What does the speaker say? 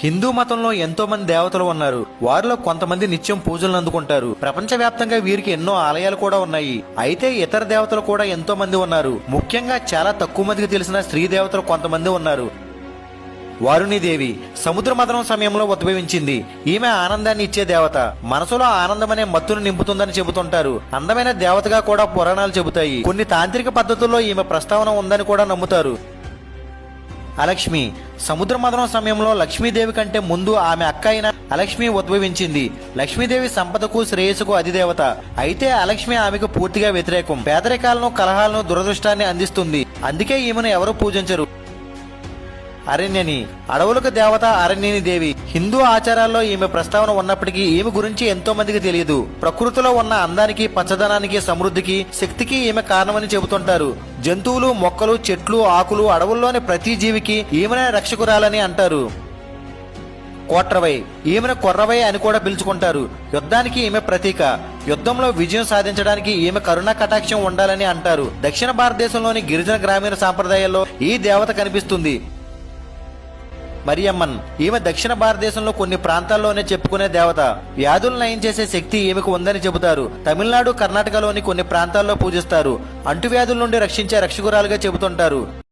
హిందూ మతంలో ఎంతో మంది దేవతలు ఉన్నారు. వారిలో కొంతమంది నిత్యం పూజలను అందుకుంటారు. ప్రపంచవ్యాప్తంగా వీరికి ఎన్నో ఆలయాలు కూడా ఉన్నాయి. అయితే ఇతర దేవతలు కూడా ఎంతో మంది ఉన్నారు. ముఖ్యంగా చాలా తక్కువ మందికి తెలిసిన స్త్రీ దేవతలు కొంతమంది ఉన్నారు. వారుణీదేవి సముద్ర మథనం సమయంలో ఉద్భవించింది. ఈమె ఆనందాన్ని ఇచ్చే దేవత. మనసులో ఆనందమనే మత్తును నింపుతుందని చెబుతుంటారు. అందమైన దేవతగా కూడా పురాణాలు చెబుతాయి. కొన్ని తాంత్రిక పద్ధతుల్లో ఈమె ప్రస్తావన ఉందని కూడా నమ్ముతారు. అలక్ష్మి సముద్ర మథనం సమయంలో లక్ష్మీదేవి కంటే ముందు ఆమె అక్క అయిన అలక్ష్మి ఉద్భవించింది. లక్ష్మీదేవి సంపదకు శ్రేయస్సుకు అధిదేవత. అయితే అలక్ష్మి ఆమెకు పూర్తిగా వ్యతిరేకం. పేదరికాలను కలహాలను దురదృష్టాన్ని అందిస్తుంది. అందుకే ఈమెను ఎవరూ పూజించరు. అరణ్యని అడవులకు దేవత అరణ్యని దేవి. హిందూ ఆచారాల్లో ఈమె ప్రస్తావన ఉన్నప్పటికీ ఈమె గురించి ఎంతో మందికి తెలియదు. ప్రకృతిలో ఉన్న అందానికి, పచ్చదనానికి, సమృద్ధికి, శక్తికి ఈమె కారణమని చెబుతుంటారు. జంతువులు, మొక్కలు, చెట్లు, ఆకులు, అడవుల్లోని ప్రతి జీవికి ఈమెనే రక్షకురాలని అంటారు. కోట్రవై ఈమెను కొర్రవై అని కూడా పిలుచుకుంటారు. యుద్ధానికి ఈమె ప్రతీక. యుద్ధంలో విజయం సాధించడానికి ఈమె కరుణా కటాక్షం ఉండాలని అంటారు. దక్షిణ భారతదేశంలోని గిరిజన గ్రామీణ సాంప్రదాయాల్లో ఈ దేవత కనిపిస్తుంది. మరియమ్మన్ ఈమె దక్షిణ భారతదేశంలో కొన్ని ప్రాంతాల్లోనే చెప్పుకునే దేవత. వ్యాధులు నయం చేసే శక్తి ఈమెకు ఉందని చెబుతారు. తమిళనాడు, కర్ణాటకలోని కొన్ని ప్రాంతాల్లో పూజిస్తారు. అంటువ్యాధుల నుండి రక్షించే రక్షకురాలుగా చెబుతుంటారు.